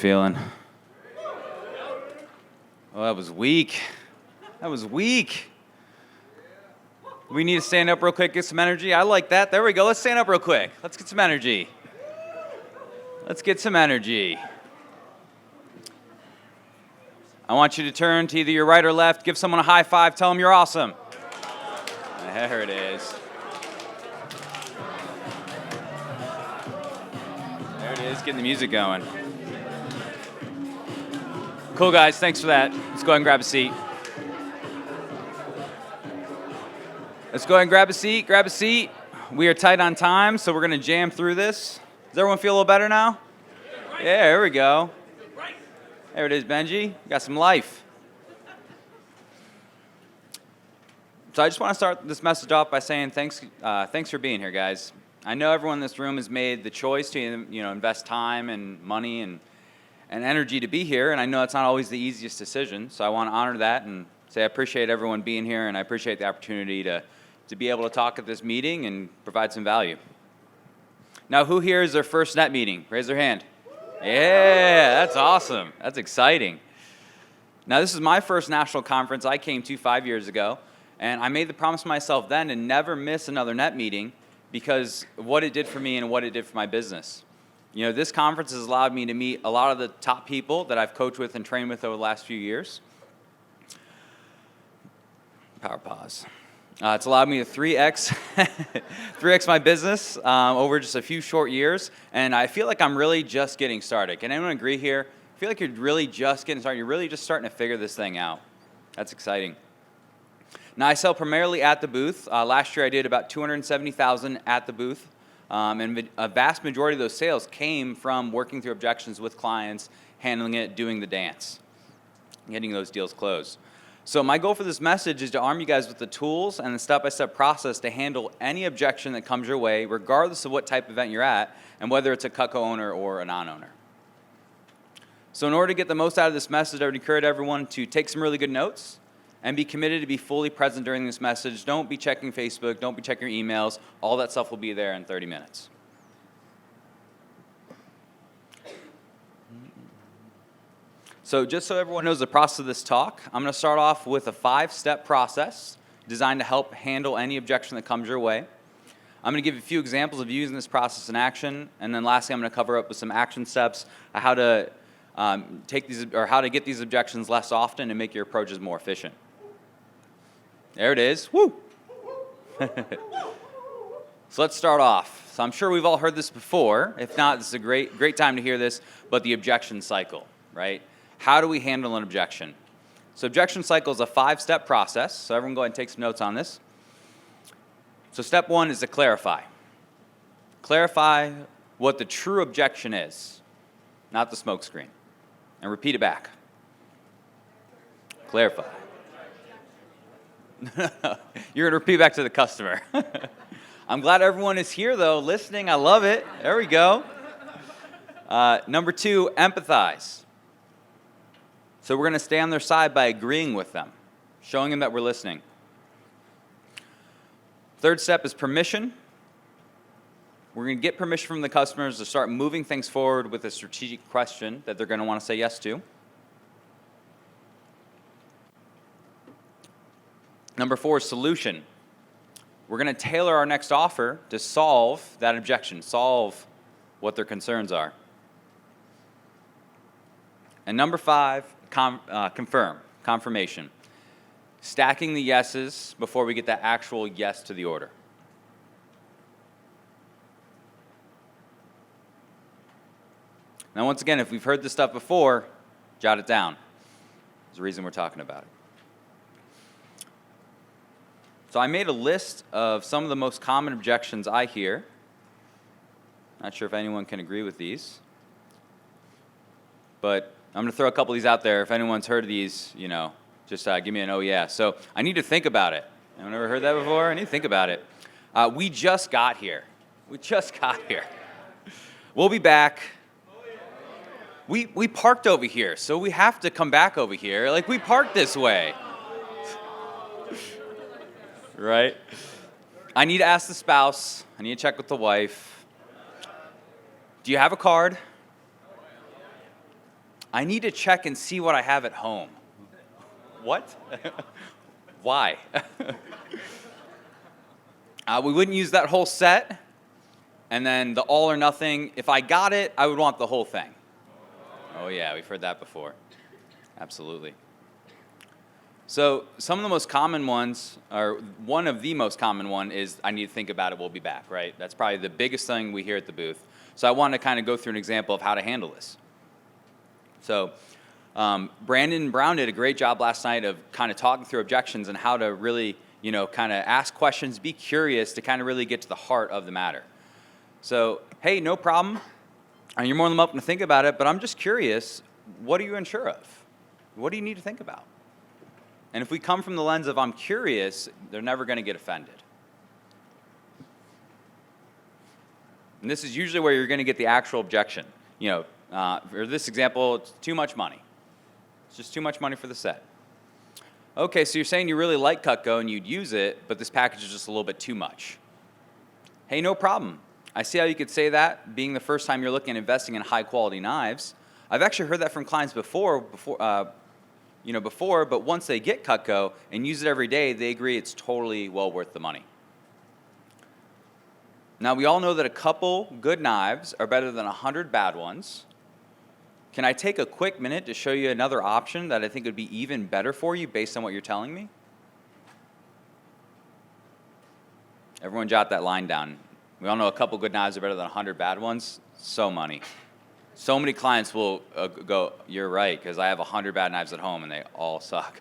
Feeling? Oh, that was weak. That was weak. We need to stand up real quick, get some energy. I like that. There we go. Let's stand up real quick. Let's get some energy. Let's get some energy. I want you to turn to either your right or left, give someone a high five, tell them you're awesome. There it is. There it is, getting the music going. Cool, guys. Thanks for that. Let's go ahead and grab a seat. Let's go ahead and grab a seat. Grab a seat. We are tight on time, so we're going to jam through this. Does everyone feel a little better now? Yeah, there we go. There it is, Benji. You got some life. So I just want to start this message off by saying thanks for being here, guys. I know everyone in this room has made the choice to invest time and money and energy to be here, and I know it's not always the easiest decision, so I want to honor that and say I appreciate everyone being here, and I appreciate the opportunity to be able to talk at this meeting and provide some value. Now, who here is their first NET meeting? Raise their hand. Yeah, that's awesome. That's exciting. Now, this is my first national conference I came to 5 years ago, and I made the promise to myself then to never miss another NET meeting because of what it did for me and what it did for my business. You know, this conference has allowed me to meet a lot of the top people that I've coached with and trained with over the last few years. Power pause. It's allowed me to 3x my business over just a few short years, and I feel like I'm really just getting started. Can anyone agree here? I feel like you're really just getting started. You're really just starting to figure this thing out. That's exciting. Now, I sell primarily at the booth. Last year, I did about $270,000 at the booth. And a vast majority of those sales came from working through objections with clients, handling it, doing the dance, getting those deals closed. So my goal for this message is to arm you guys with the tools and the step-by-step process to handle any objection that comes your way, regardless of what type of event you're at, and whether it's a Cutco owner or a non-owner. So in order to get the most out of this message, I would encourage everyone to take some really good notes and be committed to be fully present during this message. Don't be checking Facebook. Don't be checking your emails. All that stuff will be there in 30 minutes. So just so everyone knows the process of this talk, I'm going to start off with a 5-step process designed to help handle any objection that comes your way. I'm going to give you a few examples of using this process in action, and then lastly, I'm going to cover up with some action steps how to get these objections less often and make your approaches more efficient. There it is. Woo! So let's start off. So I'm sure we've all heard this before. If not, this is a great time to hear this, but the objection cycle, right? How do we handle an objection? So objection cycle is a 5-step process. So everyone go ahead and take some notes on this. So step 1 is to clarify. Clarify what the true objection is, not the smoke screen. And repeat it back. Clarify. You're going to repeat back to the customer. I'm glad everyone is here, though, listening. I love it. There we go. Number 2, empathize. So we're going to stay on their side by agreeing with them, showing them that we're listening. Third step is permission. We're going to get permission from the customers to start moving things forward with a strategic question that they're going to want to say yes to. Number 4 is solution. We're going to tailor our next offer to solve that objection, solve what their concerns are. And number 5, confirmation. Stacking the yeses before we get that actual yes to the order. Now, once again, if we've heard this stuff before, jot it down. There's a reason we're talking about it. So I made a list of some of the most common objections I hear. Not sure if anyone can agree with these. But I'm going to throw a couple of these out there. If anyone's heard of these, just give me an oh yeah. So I need to think about it. Anyone ever heard that before? I need to think about it. We just got here. We'll be back. We parked over here, so we have to come back over here. Like, we parked this way. Right? I need to ask the spouse. I need to check with the wife. Do you have a card? I need to check and see what I have at home. What? Why? We wouldn't use that whole set. And then the all or nothing, if I got it, I would want the whole thing. Oh yeah, we've heard that before. Absolutely. So some of the most common ones, or one of the most common one is, I need to think about it, we'll be back, right? That's probably the biggest thing we hear at the booth. So I want to kind of go through an example of how to handle this. So Brandon Brown did a great job last night of kind of talking through objections and how to really, kind of ask questions, be curious to kind of really get to the heart of the matter. So, hey, no problem. You're more than welcome to think about it, but I'm just curious, what are you unsure of? What do you need to think about? And if we come from the lens of I'm curious, they're never going to get offended. And this is usually where you're going to get the actual objection. For this example, it's too much money. It's just too much money for the set. Okay, so you're saying you really like Cutco and you'd use it, but this package is just a little bit too much. Hey, no problem. I see how you could say that, being the first time you're looking at investing in high-quality knives. I've actually heard that from clients before, but once they get Cutco and use it every day, they agree it's totally well worth the money. Now, we all know that a couple good knives are better than 100 bad ones. Can I take a quick minute to show you another option that I think would be even better for you based on what you're telling me? Everyone jot that line down. We all know a couple good knives are better than 100 bad ones. So money. So many clients will go, you're right, because I have 100 bad knives at home and they all suck.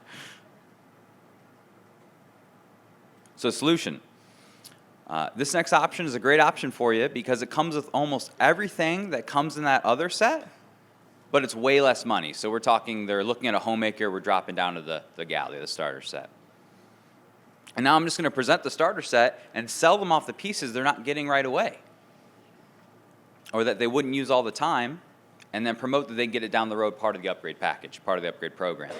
So solution. This next option is a great option for you because it comes with almost everything that comes in that other set, but it's way less money. So we're talking, they're looking at a homemaker, we're dropping down to the galley, the starter set. And now I'm just going to present the starter set and sell them off the pieces they're not getting right away, or that they wouldn't use all the time, and then promote that they get it down the road, part of the upgrade package, part of the upgrade program.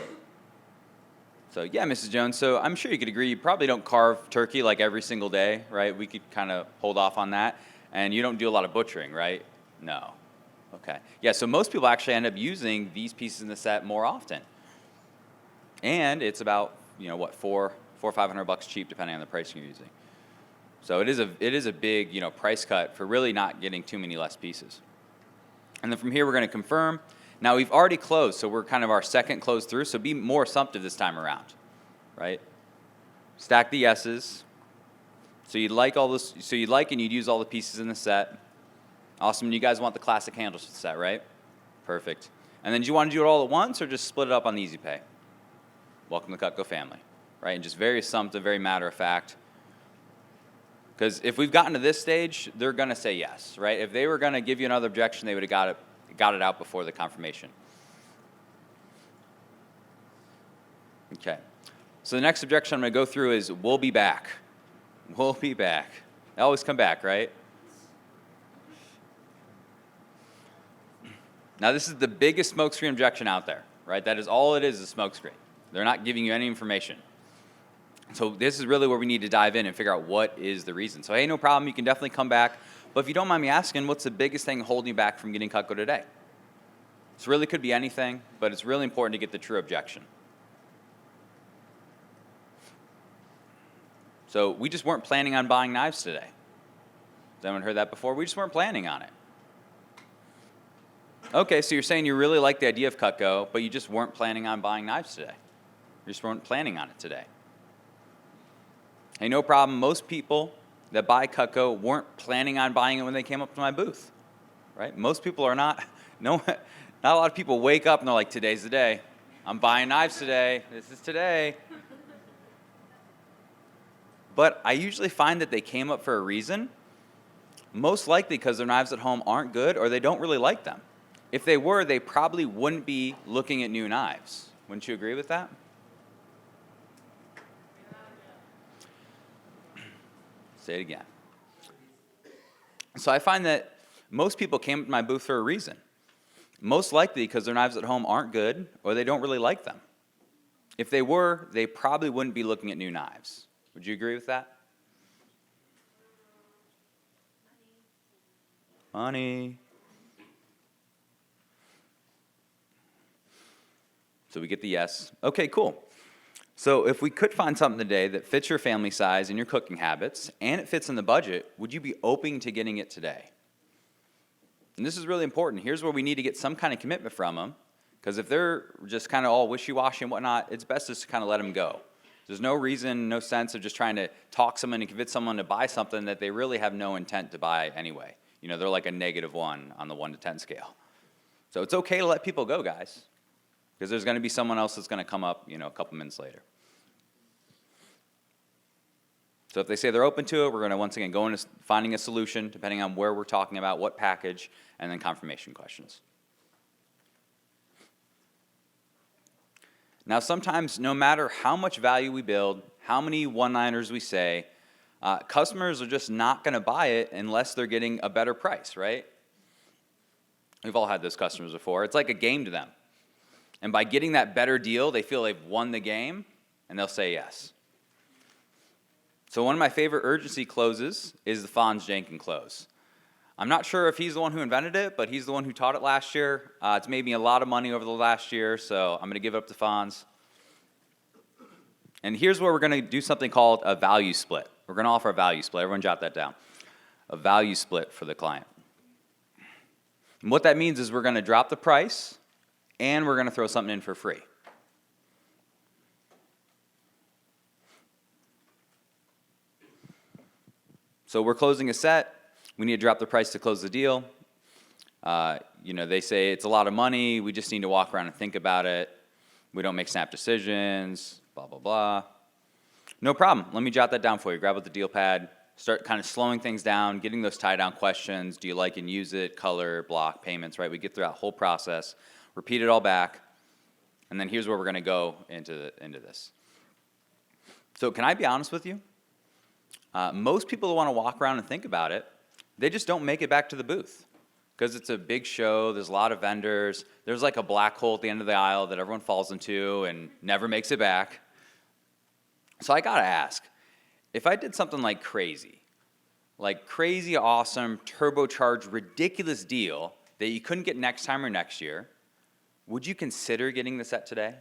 So yeah, Mrs. Jones, so I'm sure you could agree you probably don't carve turkey like every single day, right? We could kind of hold off on that. And you don't do a lot of butchering, right? No. Okay. Yeah, so most people actually end up using these pieces in the set more often. And it's about, $400 or $500 cheap depending on the pricing you're using. So it is a big, price cut for really not getting too many less pieces. And then from here we're going to confirm. Now we've already closed, so we're kind of our second close through, so be more assumptive this time around, right? Stack the yeses. So you'd like and you'd use all the pieces in the set. Awesome, and you guys want the classic handles for the set, right? Perfect. And then do you want to do it all at once or just split it up on the Easy Pay? Welcome to the Cutco family, right? And just very assumptive, very matter of fact. Because if we've gotten to this stage, they're going to say yes, right? If they were going to give you another objection, they would have got it out before the confirmation. Okay. So the next objection I'm going to go through is, we'll be back. We'll be back. They always come back, right? Now this is the biggest smokescreen objection out there, right? That is all it is a smokescreen. They're not giving you any information. So this is really where we need to dive in and figure out what is the reason. So hey, no problem, you can definitely come back. But if you don't mind me asking, what's the biggest thing holding you back from getting Cutco today? This really could be anything, but it's really important to get the true objection. So we just weren't planning on buying knives today. Has anyone heard that before? We just weren't planning on it. Okay, so you're saying you really like the idea of Cutco, but you just weren't planning on buying knives today. You just weren't planning on it today. Hey, no problem. Most people that buy Cutco weren't planning on buying it when they came up to my booth, right? Most people are not. Not a lot of people wake up and they're like, today's the day. I'm buying knives today. This is today. But I usually find that they came up for a reason, most likely because their knives at home aren't good or they don't really like them. If they were, they probably wouldn't be looking at new knives. Wouldn't you agree with that? Say it again. So I find that most people came to my booth for a reason. Most likely because their knives at home aren't good or they don't really like them. If they were, they probably wouldn't be looking at new knives. Would you agree with that? Money. So we get the yes. Okay, cool. So if we could find something today that fits your family size and your cooking habits, and it fits in the budget, would you be open to getting it today? And this is really important. Here's where we need to get some kind of commitment from them, because if they're just kind of all wishy-washy and whatnot, it's best just to kind of let them go. There's no reason, no sense of just trying to talk someone and convince someone to buy something that they really have no intent to buy anyway. You know, they're like a -1 on the 1 to 10 scale. So it's okay to let people go, guys, because there's going to be someone else that's going to come up, a couple minutes later. So if they say they're open to it, we're going to once again go into finding a solution, depending on where we're talking about, what package, and then confirmation questions. Now, sometimes, no matter how much value we build, how many one-liners we say, customers are just not going to buy it unless they're getting a better price, right? We've all had those customers before. It's like a game to them. And by getting that better deal, they feel they've won the game, and they'll say yes. So one of my favorite urgency closes is the Fonz Jenkins close. I'm not sure if he's the one who invented it, but he's the one who taught it last year. It's made me a lot of money over the last year, so I'm going to give it up to Fonz. And here's where we're going to do something called a value split. We're going to offer a value split. Everyone jot that down. A value split for the client. And what that means is we're going to drop the price, and we're going to throw something in for free. So we're closing a set. We need to drop the price to close the deal. They say it's a lot of money. We just need to walk around and think about it. We don't make snap decisions, blah, blah, blah. No problem. Let me jot that down for you. Grab out the deal pad. Start kind of slowing things down, getting those tie-down questions. Do you like and use it? Color, block, payments, right? We get through that whole process. Repeat it all back. And then here's where we're going to go into this. So can I be honest with you? Most people who want to walk around and think about it, they just don't make it back to the booth because it's a big show. There's a lot of vendors. There's like a black hole at the end of the aisle that everyone falls into and never makes it back. So I got to ask, if I did something like crazy awesome, turbocharged, ridiculous deal that you couldn't get next time or next year, would you consider getting the set today?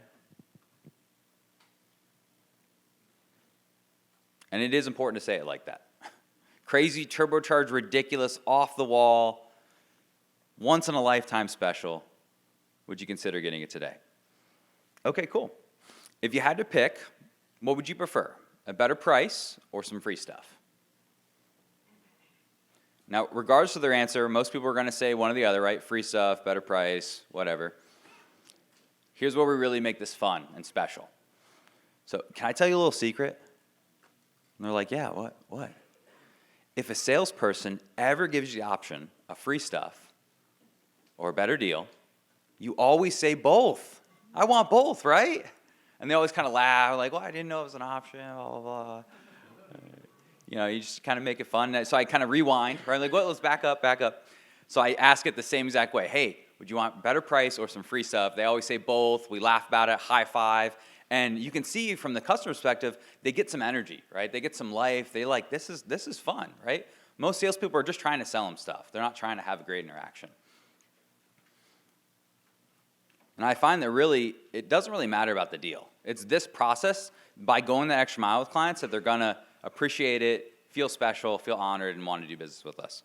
And it is important to say it like that. Crazy, turbocharged, ridiculous, off the wall, once in a lifetime special. Would you consider getting it today? Okay, cool. If you had to pick, what would you prefer? A better price or some free stuff? Now, regardless of their answer, most people are going to say one or the other, right? Free stuff, better price, whatever. Here's where we really make this fun and special. So, can I tell you a little secret? And they're like, yeah, what? If a salesperson ever gives you the option of free stuff or a better deal, you always say both. I want both, right? And they always kind of laugh, like, well, I didn't know it was an option, blah, blah, blah. You just kind of make it fun. So I kind of rewind, right? Like, well, let's back up. So I ask it the same exact way. Hey, would you want better price or some free stuff? They always say both. We laugh about it, high five. And you can see from the customer perspective, they get some energy, right? They get some life. They like, this is fun, right? Most salespeople are just trying to sell them stuff. They're not trying to have a great interaction. And I find that it doesn't really matter about the deal. It's this process, by going the extra mile with clients, that they're going to appreciate it, feel special, feel honored, and want to do business with us.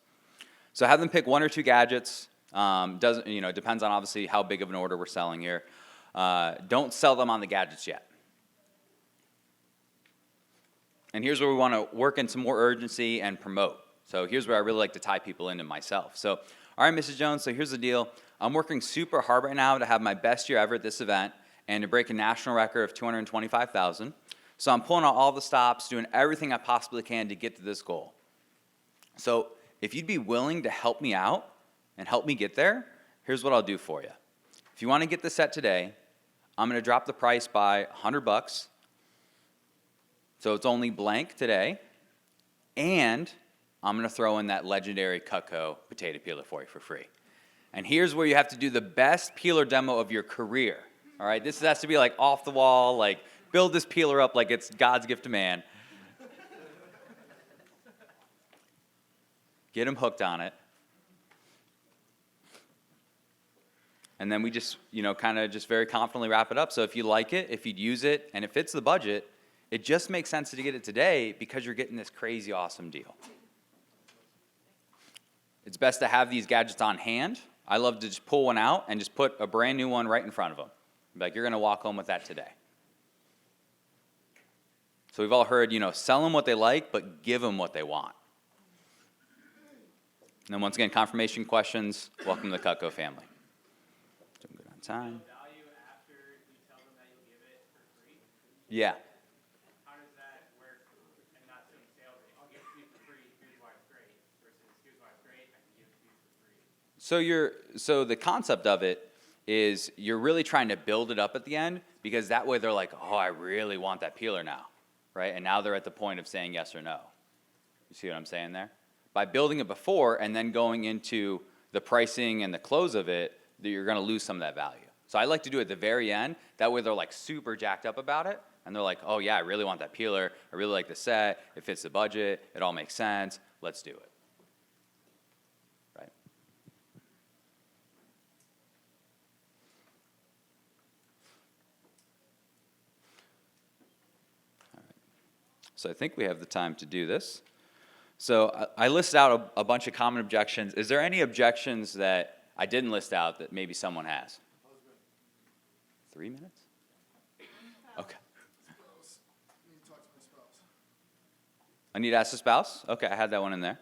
So have them pick 1 or 2 gadgets. Depends on obviously how big of an order we're selling here. Don't sell them on the gadgets yet. And here's where we want to work in some more urgency and promote. So here's where I really like to tie people into myself. So, all right, Mrs. Jones, so here's the deal. I'm working super hard right now to have my best year ever at this event and to break a national record of 225,000. So I'm pulling out all the stops, doing everything I possibly can to get to this goal. So if you'd be willing to help me out and help me get there, here's what I'll do for you. If you want to get the set today, I'm going to drop the price by $100. So it's only blank today. And I'm going to throw in that legendary Cutco potato peeler for you for free. And here's where you have to do the best peeler demo of your career. All right, this has to be like off the wall, like build this peeler up like it's God's gift to man. Get them hooked on it. And then we just, kind of just very confidently wrap it up. So if you like it, if you'd use it, and it fits the budget, it just makes sense to get it today because you're getting this crazy awesome deal. It's best to have these gadgets on hand. I love to just pull one out and just put a brand new one right in front of them. Like, you're going to walk home with that today. So we've all heard, sell them what they like, but give them what they want. And then once again, confirmation questions, welcome to the Cutco family. Doing good on time. Value after you tell them that you'll give it for free? Yeah. How does that work? And not doing sales, I'll give it to you for free, here's why it's great, versus here's why it's great, I can give it to you for free. So the concept of it is you're really trying to build it up at the end, because that way they're like, oh, I really want that peeler now, right? And now they're at the point of saying yes or no. You see what I'm saying there? By building it before and then going into the pricing and the close of it, that you're going to lose some of that value. So I like to do it at the very end. That way they're like super jacked up about it. And they're like, oh yeah, I really want that peeler. I really like the set. It fits the budget. It all makes sense. Let's do it. Right? All right. So I think we have the time to do this. So I listed out a bunch of common objections. Is there any objections that I didn't list out that maybe someone has? 3 minutes? Okay. I need to ask the spouse? Okay, I had that one in there.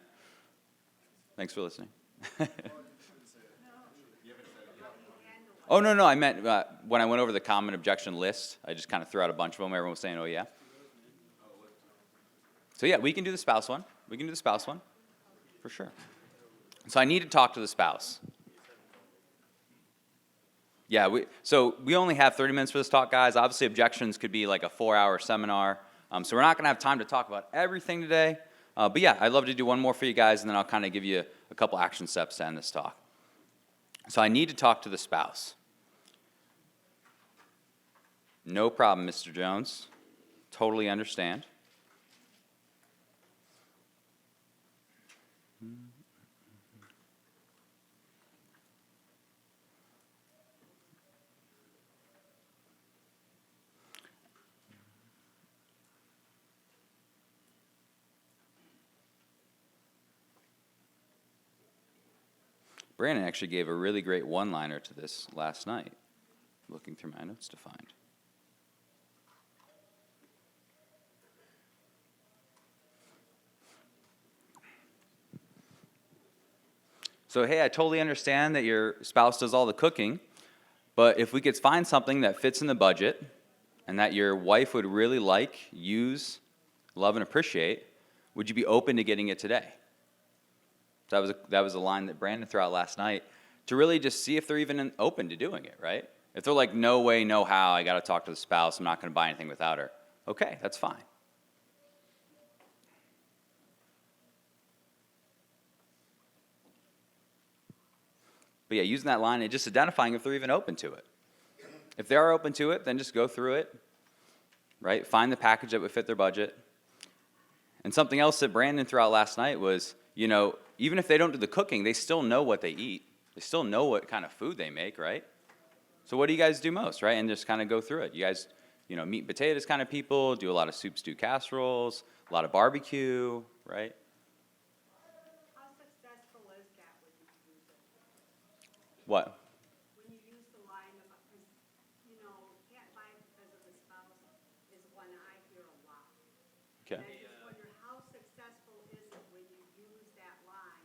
Thanks for listening. Oh, no, I meant when I went over the common objection list, I just kind of threw out a bunch of them. Everyone was saying, oh, yeah. So, yeah, we can do the spouse one. We can do the spouse one, for sure. So I need to talk to the spouse. Yeah, we only have 30 minutes for this talk, guys. Obviously, objections could be like a 4-hour seminar. So we're not going to have time to talk about everything today. But yeah, I'd love to do one more for you guys, and then I'll kind of give you a couple action steps to end this talk. So I need to talk to the spouse. No problem, Mr. Jones. Totally understand. Brandon actually gave a really great one-liner to this last night, looking through my notes to find. So, hey, I totally understand that your spouse does all the cooking, but if we could find something that fits in the budget and that your wife would really like, use, love, and appreciate, would you be open to getting it today? So that was a line that Brandon threw out last night to really just see if they're even open to doing it, right? If they're like, no way, no how, I got to talk to the spouse, I'm not going to buy anything without her. Okay, that's fine. But yeah, using that line and just identifying if they're even open to it. If they are open to it, then just go through it, right? Find the package that would fit their budget. And something else that Brandon threw out last night was, even if they don't do the cooking, they still know what they eat. They still know what kind of food they make, right? So what do you guys do most, right? And just kind of go through it. You guys, meat and potatoes kind of people, do a lot of soup, stew, casseroles, a lot of barbecue, right? How successful is that when you use it? What? When you use the line of, because, can't buy it because of the spouse is one I hear a lot. Okay. And I just wonder, how successful is it when you use that line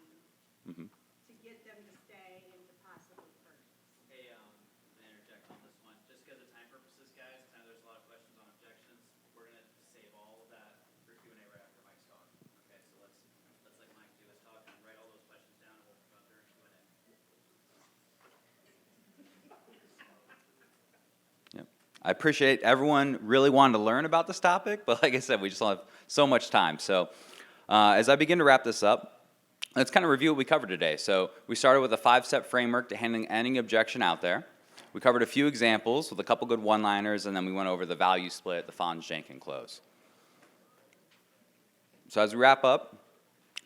to get them to stay and to possibly purchase? Hey, to interject on this one, just because of time purposes, guys, I know there's a lot of questions on objections. We're gonna save all of that for Q&A right after Mike's talk. Okay, so let's let Mike do his talk and write all those questions down, and we'll go through Q&A. Yep. I appreciate everyone really wanting to learn about this topic, but like I said, we just don't have so much time. So as I begin to wrap this up, let's kind of review what we covered today. So we started with a 5-step framework to handling any objection out there. We covered a few examples with a couple good one-liners, and then we went over the value split, the Fonz, Jenkin close. So as we wrap up,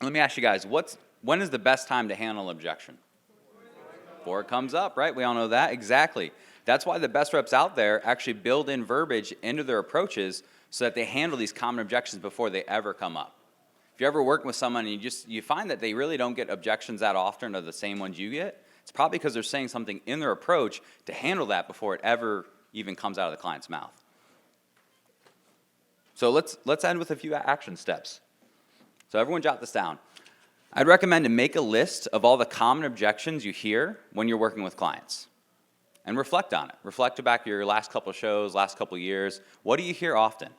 let me ask you guys, when is the best time to handle an objection? before it comes up, right? We all know that. Exactly. That's why the best reps out there actually build in verbiage into their approaches so that they handle these common objections before they ever come up. If you're ever working with someone and you find that they really don't get objections that often or the same ones you get, it's probably because they're saying something in their approach to handle that before it ever even comes out of the client's mouth. So let's end with a few action steps. So everyone jot this down. I'd recommend to make a list of all the common objections you hear when you're working with clients. And reflect on it. Reflect back your last couple of shows, last couple of years. What do you hear often?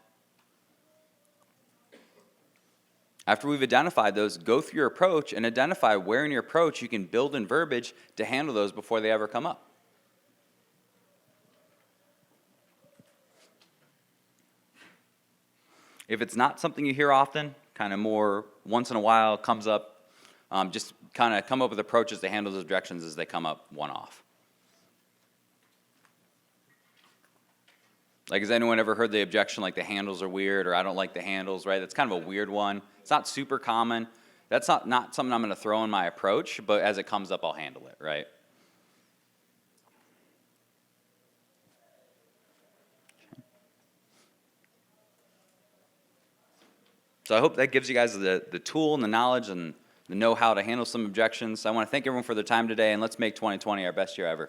After we've identified those, go through your approach and identify where in your approach you can build in verbiage to handle those before they ever come up. If it's not something you hear often, kind of more once in a while comes up, just kind of come up with approaches to handle those objections as they come up one-off. Like, has anyone ever heard the objection like the handles are weird or I don't like the handles, right? That's kind of a weird one. It's not super common. That's not something I'm going to throw in my approach, but as it comes up, I'll handle it, right? So I hope that gives you guys the tool and the knowledge and the know-how to handle some objections. I want to thank everyone for their time today, and let's make 2020 our best year ever.